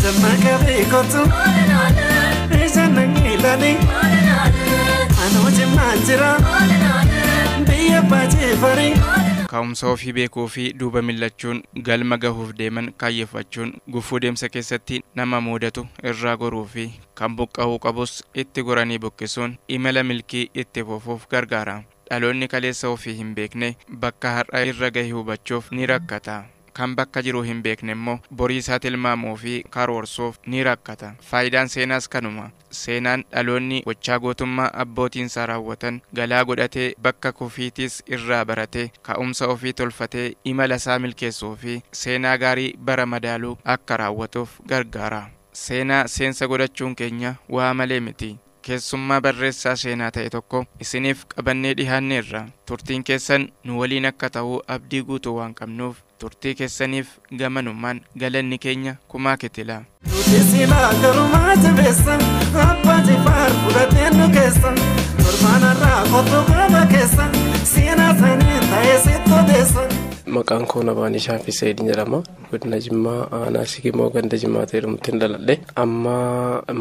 Jamaka beekotu Ijanan ilali Anooti manjira Biyya baajee farii Ka'umsa ofii beekuu fi duuba millachuun galma gahuuf deeman kaayeffachuun gufuu deemsa keessatti nama mudatu irraa goruu fi kan buqqa'uu qabus itti goranii buqqisuun imala milkii itti fufuuf gargaara. Dhaloonni kaleessa ofii hin beekne bakka har'a irra gahee hubachuuf ni rakkata. Kan bakka jiru hin beekne immoo borii isaa tilmaamuu fi karoorsuuf ni rakkata. Faayidaan seenaas kanuma. Seenaan dhaloonni gochaa gootummaa abbootiin isaa raawwatan galaa godhatee bakka kufiitis irraa baratee ka'umsa ofii tolfatee imala isaa milkeessuu fi seenaa gaarii bara madaaluu akka raawwatuuf gargaara. Seenaa seensa godhachuun keenya waa malee miti. Keessummaa barreessaa seenaa ta'e tokko isiniif qabannee dhihaanneerra. Turtiin keessan nu waliin akka ta'u abdii guutuu waan qabnuuf turtii keessaniif gamanummaan galanni keenya kumaa kitila. Nutisila garumaa jabeessa abbaa jifaar fudhateen nu keessa torbaanarraa qotuu qaba keessa seenaa sanii ta'ee sitti odeessa. Maqaan koo Nabaanii Shaafii Sa'iid jedhama. Godina Jimmaa aanaa Sigimoo ganda Jimmaa ta'eedhumatti daladhe. Amma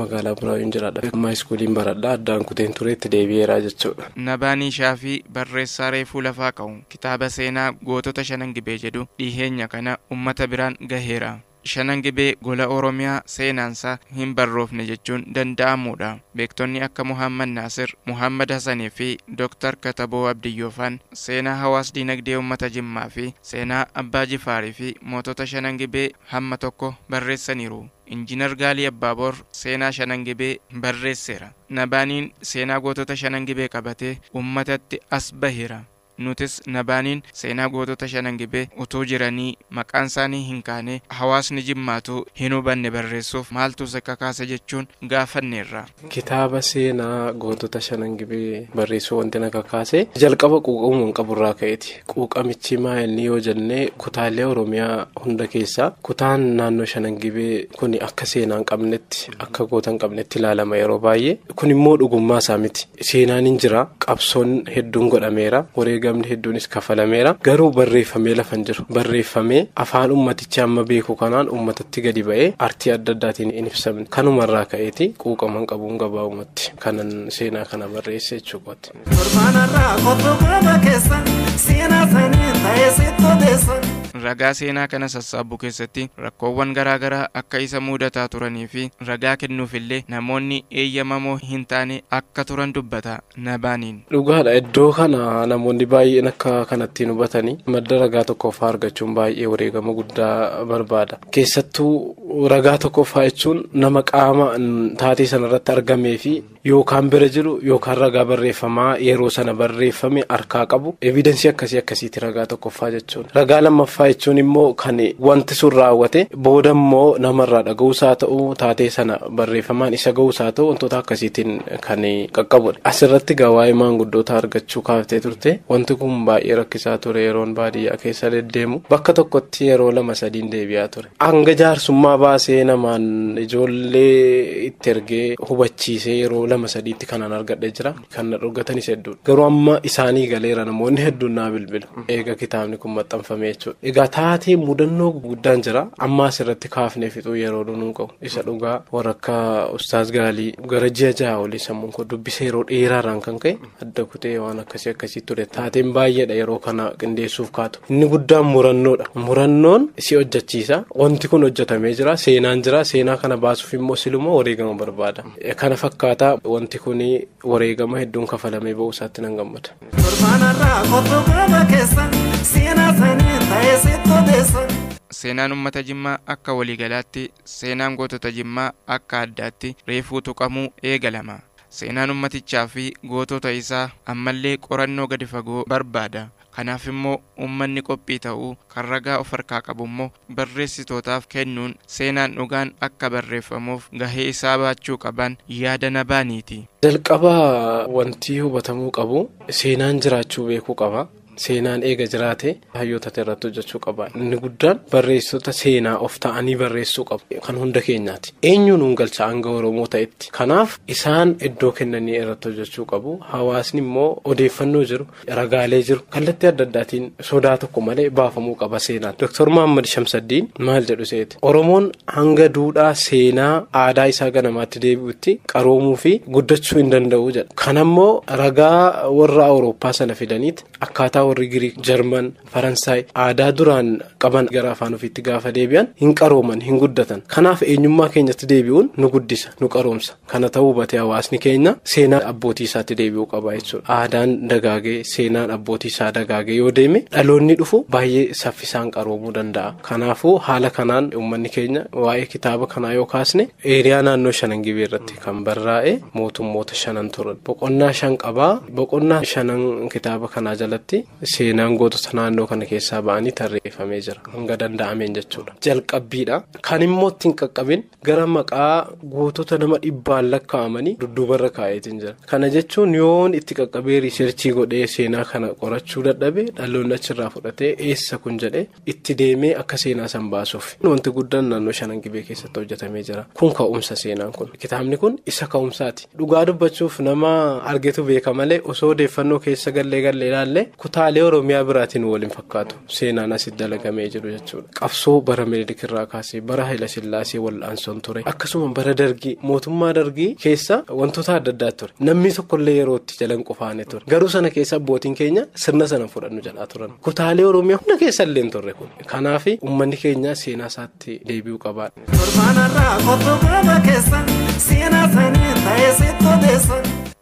magaalaa Buraayyuun jiraadha. Amma iskuuliin baradha. Addaan kuteen tureetti deebi'eeraa jechuudha. Nabaanii Shaafii barreessaa reefuu lafaa ka'u kitaaba seenaa gootota shanan gibee jedhu dhiheenya kana ummata biraan gaheera. Shanan gibee gola Oromiyaa seenaansaa hin barroofne jechuun danda'amuudha. Beektonni akka Muhammad Naasir, Muhammad Hassanii fi Dr. Kataboo Abdiyyoofaan seenaa hawaas dinagdee ummata Jimmaa fi seenaa Abbaa Jifaarii fi mootota shanan gibee hamma tokko barreessaniiru. Injiinar Gaalii Abbaaboor seenaa shanan gibee barreesseera. Nabaaniin seenaa gootota shanan gibee qabatee ummatatti as baheera. Nutis Nabaaniin seenaa gootota shanan gibee utuu jiranii maqaan isaanii hin kaane hawaasni Jimmaatu hin hubanne barreessuuf maaltu isa kakaase jechuun gaafanneerra. Kitaaba seenaa gootota shanan gibee barreessuu wanti na kakaase jalqaba quuqamuun qaburraa ka'eeti. Quuqamichi maa'inni yoo jennee kutaalee Oromiyaa hunda keessaa kutaan naannoo shanan gibee kun akka seenaa hin qabnetti akka goota hin qabnetti ilaalama yeroo baay'ee. Kun immoo dhugummaa isaa miti. Seenaan hin jira, qabsoon hedduun godhameera. Gamni hedduunis kafalameera garuu barreeffamee lafan jiru barreeffamee afaan ummaticha amma beeku kanaan ummatatti gadi ba'ee artii adda addaatiin hin ibsamne kanumarraa ka'eeti quuqaman qabuun gabaabumatti kanan seenaa kana barreesse jechuudha. Torbaanarraa qotuu qaba keessa seenaa sanii ta'ee sitti odeessa. Ragaa seenaa kana sassaabuu keessatti rakkoowwan garaagaraa akka isa mudataa turanii fi ragaa kennuufillee namoonni eeyyamamoo hin taane akka turan dubbata Nabaaniin. Dhugaadha iddoo kana namoonni baay'een akka kanatti hubatanii madda ragaa tokkoffaa argachuun baay'ee wareegama guddaa barbaada. Keessattuu ragaa tokkoffaa jechuun nama qaama taatee sanarratti argamee fi yookaan bira jiru yookaan ragaa barreeffamaa yeroo sana barreeffame harkaa qabu evidensii akkasiitti ragaa tokkoffaa jechuun. Ragaa lammaffaa jechuun immoo kan wanti sun raawwate booda immoo namarraa dhaga'uusaa ta'uu taatee sana barreeffamaan isa ga'uusaa ta'uu wantoota akkasiitiin kan qaqqabudha. Asirratti gawaa'ee maanguddoota argachuu kaaftee turte wanti kun baay'ee rakkisaa ture yeroon baadiyyaa keessa deddeemu bakka tokkotti yeroo 2-3 deebi'aa ture. Hanga jaarsummaa baasee namaan ijoollee itti ergee hubachiisee yeroo 2-3tti kanan argadhe jira. Kan na dhugatanis hedduudha. Garuu amma isaanii galeera namoonni hedduun naa bilbila. Eega kitaabni kun maxxanfame jechuudha. Egaa taatee mudannoo guddaan jira. Amma asirratti kaafnee fixuu yeroo nuun qabu. Isa dhugaa warra akka Ustaaz Gaalii gara ji'a 6 olii sammuun koo dubbisee yeroo dheeraarraan kan ka'e adda kutee waan akkasii ture. Taateen baay'eedha yeroo kana qindeessuuf kaatu. Inni guddaan murannoodha. Murannoon si hojjechiisa. Wanti kun hojjetamee jira. Seenaan jira. Seenaa kana baasuuf immoo silumoo wareegama barbaada. Kana fakkaata wanti kun wareegama hedduun kafalamee ba'uu isaatti nan gammada. Torbaanarraa qotuu qaba keessa seenaa sanii ta'ee sitti odeessa. Seenaan ummata Jimmaa akka waliigalaatti seenaan gootota Jimmaa akka addaatti reefuu tuqamuu eegalama. Seenaan ummatichaa fi gootota isaa ammallee qorannoo gadi fagoo barbaada. Kanaaf immoo ummanni qophii ta'uu kan ragaa of harkaa qabu immoo barreessitootaaf kennuun seenaan dhugaan akka barreeffamuuf gahee isaa baachuu qaban yaada Nabaaniiti. Jalqaba wanti hubatamuu qabu seenaan jiraachuu beekuu qaba. Seenaan eega jiraate hayyoota irratti hojjechuu qaba. Inni guddaan barreessitoota seenaa of ta'anii barreessuu qabu. Kan hunda keenyaati. Eenyuun nun galcha hanga Oromoo ta'etti. Kanaaf isaan iddoo kennanii irratti hojjechuu qabu. Hawaasni immoo odeeffannoo jiru, ragaalee jiru, kallattii adda addaatiin sodaa tokko malee baafamuu qaba seenaan. Dr. Muhammad Shamsaddiin maal jedhu seeti? Oromoon hanga duudhaa seenaa aadaa isaa ganamaatti deebi'utti qaroomuu fi guddachuu hin danda'u jedha. Kanammoo ragaa warra Awurooppaa sana fidaniiti akkaataa warri Giriik, Jarman, Faransaay aadaa duraan qaban gara afaan ofiitti gaafa deebi'an hin qarooman, hin guddatan. Kanaaf eenyummaa keenyatti deebi'uun nu guddisa, nu qaroomsa. Kana ta'uu hubatee hawaasni keenya seenaa abbootii isaatti deebi'uu qaba jechuudha. Aadaan dagaagee, seenaan abbootii isaa dagaagee yoo deeme dhaloonni dhufu baay'ee saffisaan qaroomuu danda'a. Kanaafuu haala kanaan uummanni keenya waa'ee kitaaba kanaa yoo kaasne eeriyaa naannoo Shanan Gibee irratti kan barraa'e mootummoota 5 turan. Boqonnaa 5 qabaa. Boqonnaa 5 kitaaba kanaa jalatti seenaan gootota naannoo kana keessaa ba'anii tarreeffamee jira. Hanga danda'ameen jechuudha. Jalqabbiidha. Kan immoo ittiin qaqqabin gara maqaa gootota nama 100 lakkaa'amanii dudduubarra kaa'eetiin jira. Kana jechuun yoon itti qaqqabee riiserchii godhee seenaa kana qorachuu dadhabe dhaloonni achirraa fudhatee eessa kun jedhee itti deemee akka seenaa san baasuuf. Wanti guddaan naannoo Shanan Gibee keessatti hojjetamee jira. Kun ka'umsa seenaan kun. Kitaabni kun isa ka'umsaati. Dhugaa dubbachuuf nama argetu beeka malee osoo odeeffannoo keessa gallee ilaalle kutaalee Oromiyaa biraatiin waliin fakkaatu. Seenaan asitti dalagamee jiru jechuudha. Qabsoo bara Minilik irraa kaasee bara Hayila Sillaasee wal'aansoon ture. Akkasuma bara Dargii mootummaa Dargii keessa wantoota adda addaa ture. Namni tokkollee yerootti jalan qofaane ture. Garuu sana keessa abbootiin keenya sirna sana fudhannu jalaa turan. Kutaalee Oromiyaa hunda keessa illee turre kun. Kanaaf uummanni keenya seenaa isaatti deebi'uu qaba.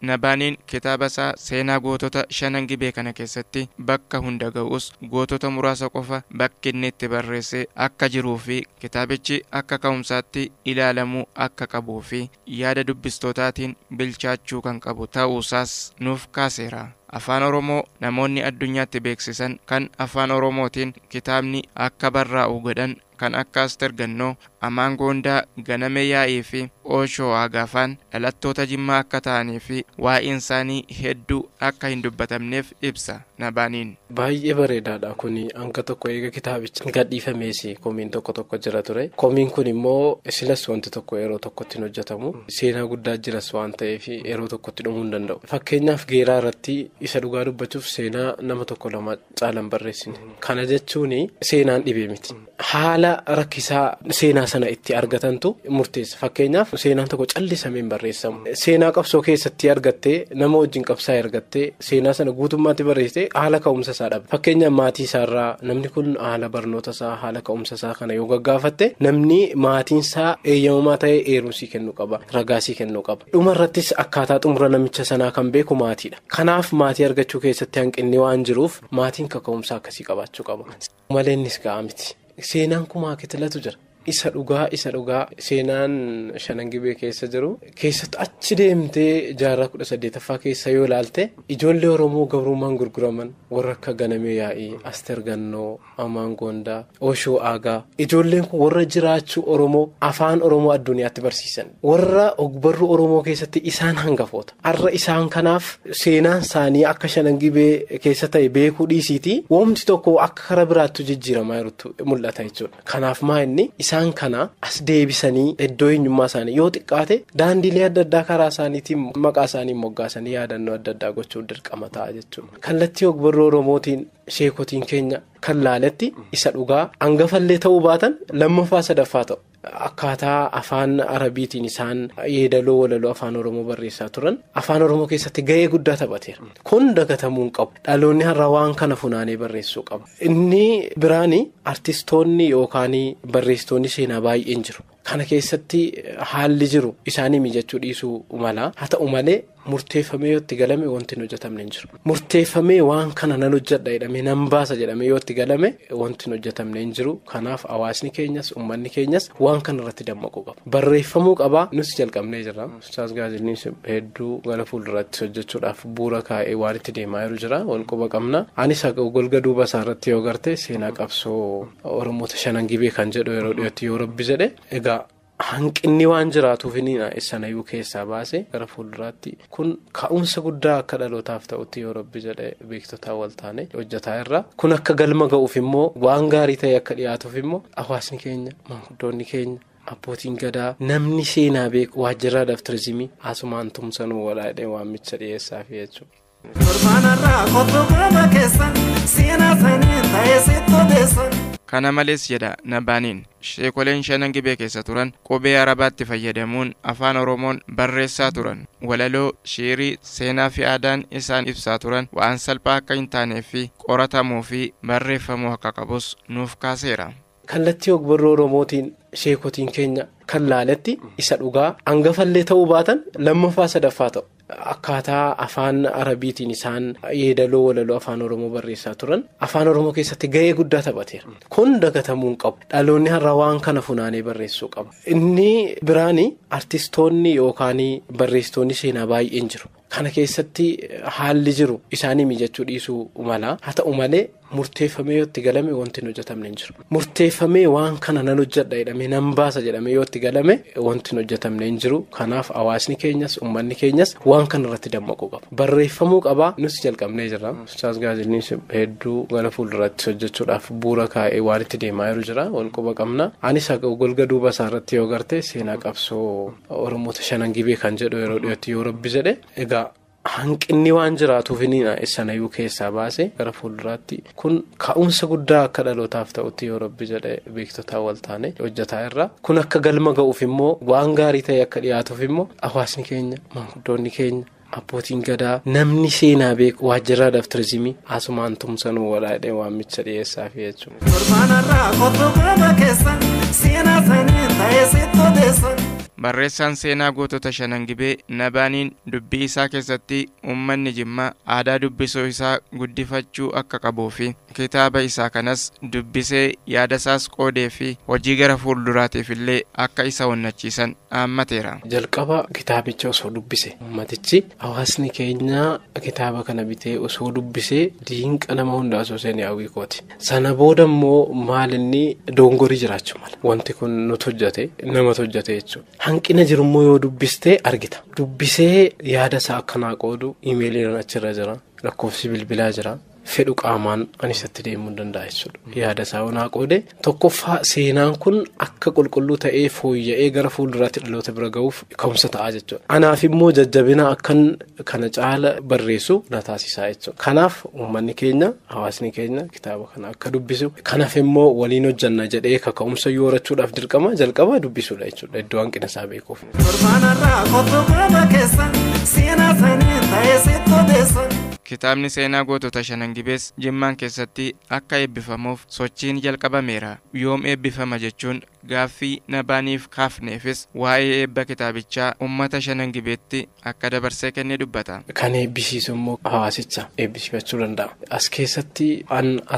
Nabaaniin kitaaba isaa seenaa gootota Shanan Gibee kana keessatti bakka hunda ga'us gootota muraasa qofa bakki inni itti barreesse akka jiruu fi kitaabichi akka ka'umsaatti ilaalamuu akka qabuu fi yaada dubbistootaatiin bilchaachuu kan qabu ta'uusaas nuuf kaaseera. Afaan Oromoo namoonni addunyaatti beeksisan kan afaan Oromootiin kitaabni akka barraa'u godhan kan akka Aster Gannoo, Amaan Goondaa, Ganamee Yaa'ii fi Ooshoo Agaafaan dhalattoota Jimmaa akka ta'anii fi waa'een isaanii hedduu akka hin dubbatamneef ibsa. Nabaaniin baay'ee bareedaadha kuni. Hanga tokko eega kitaabichi gadhiifamees komiin tokko jira ture. Komiin kun immoo silas wanti tokko yeroo tokkotti hin hojjetamu. Seenaa guddaa jiras waan ta'eef yeroo tokkotti dhumuu hin danda'u. Fakkeenyaaf Geeraa irratti isa dhugaa dubbachuuf seenaa nama tokko lama caalan barreessine. Kana jechuun seenaan dhibee miti. Haala rakkisaa seenaa sana itti argatantu murteessa. Fakkeenyaaf seenaan tokko callisameen barreessamu. Seenaa qabsoo keessatti argattee nama wajjin qabsaa argattee seenaa sana guutummaatti barreessitee haala ka'umsa isaa dhabe. Fakkeenyaaf maatii isaarraa namni kun haala barnoota isaa haala ka'umsa isaa kana yoo gaggaafatte namni maatiin isaa eeyyamamaa ta'ee eerumsii kennuu qaba, ragaasii kennuu qaba. Dhumarrattis akkaataa xumura namicha sanaa kan beeku maatiidha. Kanaaf maatii argachuu keessatti hanqinni waan jiruuf maatiin kaka'umsa akkasii qabaachuu qaba. Maleennis ga'a miti. Seenaan kumaa kitilatu jira. Isa dhugaa seenaan Shanan Gibee keessa jiru keessatti achi deemtee jaarraa 18ffaa keessa yoo ilaalte ijoollee Oromoo gabrummaan gurguraman warra akka Ganamee Yaa'ii, Aster Gannoo, Amaan Goondaa, Ooshoo Aagaa ijoolleen kun warra jiraachuu Oromoo afaan Oromoo addunyaatti barsiisan warra ogbarruu Oromoo keessatti isaan hangafoota. Har'a isaan kanaaf seenaan isaanii akka Shanan Gibee keessa ta'e beekuu dhiisiiti wanti tokko akka karaa biraatti jijjiiramaa jirutu mul'ata jechuudha. Kanaaf maa inni isaan kana as deebisanii iddoo eenyummaa isaanii yoo xiqqaate daandiilee adda addaa karaa isaaniitiin maqaa isaanii moggaasanii yaadannoo adda addaa gochuun dirqama ta'a jechuudha. Kallattii ogbarruu Oromootiin sheekotiin keenya kan laaletti isa dhugaa hangafallee ta'uu baatan lammaffaa sadaffaa ta'u. Akkaataa afaan Arabiitiin isaan yeedaloo walaloo afaan Oromoo barreessaa turan afaan Oromoo keessatti gahee guddaa taphateera. Kun dagatamuu hin qabu. Dhaloonni har'a waan kana funaanee barreessuu qaba. Inni biraani artistoonni yookaan barreessitoonni seenaa baay'een jiru. Kana keessatti haalli jiru isaanii mijachuu dhiisuu mala. Haa ta'u malee murteeffamee yoo itti galame wanti hin hojjetamne hin jiru. Murteeffamee waan kana nan hojjedha jedhamee nan baasa jedhamee yoo itti galame wanti hin hojjetamne hin jiru. Kanaaf hawaasni keenyas uummanni keenyas waan kana irratti dammaquu qaba. Barreeffamuu qaba. Nuti jalqabnee jirra. Ustaas Gaazilniin hedduu gara fuulduratti hojjechuudhaaf bu'uura kaa'ee waan itti deemaa jiru jira. Wal quba qabna. Anis golga duuba isaarratti yoo garte seenaa qabsoo Oromoota Shanan Gibee kan jedhu yeroo dhiyootti yoo rabbi jedhe egaa hanqinni waan jiraatuuf sanayyuu keessaa baase gara fuulduraatti kun ka'umsa guddaa akka dhalootaaf ta'utti yoo Rabbi jedhe beektotaa wal taane hojjetaa irra kun akka galma ga'uuf immoo waan gaarii ta'e akka dhiyaatuuf immoo hawaasni keenya maanguddoonni keenya abbootiin gadaa namni seenaa beeku waajjiraadhaaf turizimii asumaan tumsanuu walaadhee waamicha dhiyeessaaf jechuudha. Kana malees jedha Nabaaniin sheekoleen shanan gibee keessa turan qubee arabaatti fayyadamuun afaan Oromoon barreessaa turan walaloo shiirii seenaa fi aadaan isaan ibsaa turan waan salphaa akka hin taanee fi qoratamuu fi barreeffamuu akka qabus nuuf kaaseera. Kallattii ogbarroo Oromootiin sheekotiin keenya kan laaletti isa dhugaa hangafallee ta'uu baatan lammaffaa sadaffaa ta'u. Akkaataa afaan Arabiitiin isaan yeedaloo walaloo afaan Oromoo barreessaa turan afaan Oromoo keessatti gahee guddaa taphateera. Kun dagatamuu hin qabu. Dhaloonni har'a waan kana funaanee barreessuu qaba. Inni biraani artistoonni yookaan barreessitoonni seenaa baay'een jiru. Kana keessatti haalli jiru isaanii mijachuu dhiisuu mala. Haa ta'u malee murteeffamee yoo itti galame wanti hin hojjetamne hin jiru. Murteeffamee waan kana nan hojjedha jedhamee nan baasa jedhamee yoo itti galame wanti hin hojjetamne hin jiru. Kanaaf hawaasni keenyas uummanni keenyas waan kana irratti dammaquu qaba. Barreeffamuu qaba. Nuti jalqabnee jirra. Ustaaz Gaazexni hedduu gara fuulduraatti hojjechuudhaaf bu'uura kaa'ee waan itti deemaa jira. Wal quba qabna. Anis golga duuba isaa irratti yoo garte seenaa qabsoo Oromoota shanan gibee kan jedhu yeroo dhiyootti yoo Rabbi jedhe egaa hanqinni waan jiraatuuf sanayyuu keessaa baase gara fuulduraatti kun ka'umsa guddaa akka dhalootaaf ta'utti yoo Rabbi jedhe beektotaa wal taane hojjetaa irra kun akka galma ga'uuf immoo waan gaarii ta'e akka dhiyaatuuf immoo hawaasni keenya maanguddoonni keenya abbootiin gadaa namni seenaa beeku waajjiraadhaaf turizimii asumaan tumsanuu walaadhee waamicha dhiyeessaaf jechuudha. Barreessaan seenaa gootota shanan gibee Nabaaniin dubbii isaa keessatti uummanni Jimmaa aadaa dubbisuu isaa guddifachuu akka qabuu fi kitaaba isaa kanas dubbisee yaada isaas qoodee fi hojii gara fuulduraatiif illee akka isa onnachiisan dhaammateera. Jalqaba kitaabicha osoo dubbise ummatichi hawaasni keenya kitaaba kana bitee osoo dubbisee diinqa nama hundaa osoo seenee hawwiikooti. Sana booda immoo maalinni doongorii jiraachuu mala. Wanti kun nuti hojjete namatu hojjete jechuudha. Hanqina jirummoo yoo dubbistee argita. Dubbisee yaada isaa akkanaa qoodu iimeeliin achirra jira. Lakkoofsi bilbilaa jira. Fedhu qaamaan anisatti deemuu danda'a jechuudha. Yaada isaa onaa qoode tokkoffaa seenaan kun akka qulqulluu ta'ee fooyya'ee gara fuulduraatti dhaloota bira ga'uuf ka'umsa ta'a jechuudha. Anaaf immoo jajjabina akkan kana caala barreessu na taasisaa jechuudha. Kanaaf uummanni keenya hawaasni keenya kitaaba kana akka dubbisu kanaaf immoo waliin hojjanna jedhee kaka'umsa yoo horachuudhaaf dirqama jalqaba dubbisuudha jechuudha iddoo hanqina isaa beekuuf. Kitaabni seenaa gootota shanan gibees Jimmaan keessatti akka eebbifamuuf sochiin jalqabameera. Yoom eebbifama jechuun gaaffii Nabaaniif kaafneefis waa'ee eebba kitaabichaa uummata shanan gibeetti akka dabarsee kennee dubbata. Kan eebbisiisu immoo hawaasicha eebbisifachuu danda'a. As keessatti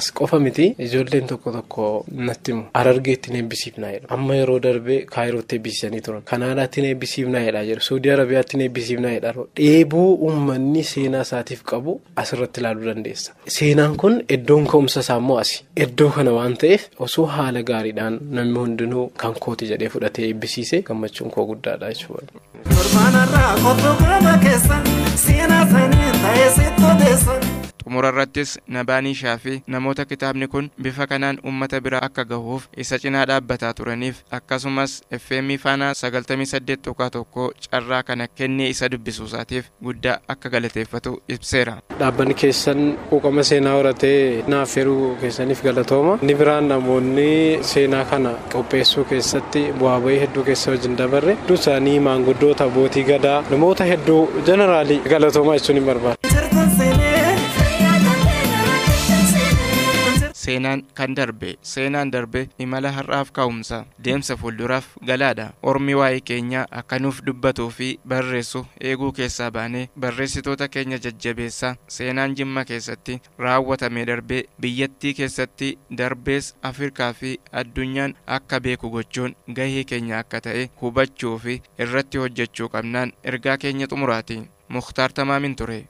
as qofa miti ijoolleen tokko natti himu Harargeetti eebbisiifnaa jedhu. Amma yeroo darbee Kaayirootti eebbisiisanii turan. Kanaadaatti eebbisiifnaa jedhaa jiru. Suudii Arabiyaatti eebbisiifnaa jedhaa. Dheebuu uummanni seenaa isaatiif qabu asirratti ilaaluu dandeessa. Seenaan kun iddoon ka'umsa isaa immoo asi. Iddoo kana waan ta'eef osoo haala gaariidhaan namni hundinuu kan kooti jedhee fudhatee eebbisiise gammachuun koo guddaadha jechuudha. Xumura irrattis Nabaanii Shaafii namoota kitaabni kun bifa kanaan uummata bira akka gahuuf isa cinaa dhaabbataa turaniif akkasumas FM Faanaa 98.1 carraa kana kennee isa dubbisuu isaatiif guddaa akka galateeffatu ibseera. Dhaabbanni keessan quuqama seenaa horatee naaf yeroo keessaniif galatooma. Inni biraan namoonni seenaa kana qopheessuu keessatti bu'aa bahii hedduu keessa wajjin dabarre dusaanii maanguddoota abbootii gadaa namoota hedduu jeneraalii galatooma jechuun hin barbaadu. Seenaan darbe imala har'aaf ka'umsa deemsa fuulduraaf galaadha. Ormi waa'ee keenya akka nuuf dubbatuu fi barreessu eeguu keessaa baanee barreessitoota keenya jajjabeessaa seenaan Jimma keessatti raawwatamee darbee biyyattii keessatti darbees Afrikaa fi addunyaan akka beeku gochuun gahee keenya akka ta'e hubachuu fi irratti hojjechuu qabnaan ergaa keenya xumuraati. Mukhtaar Tamaamin ture.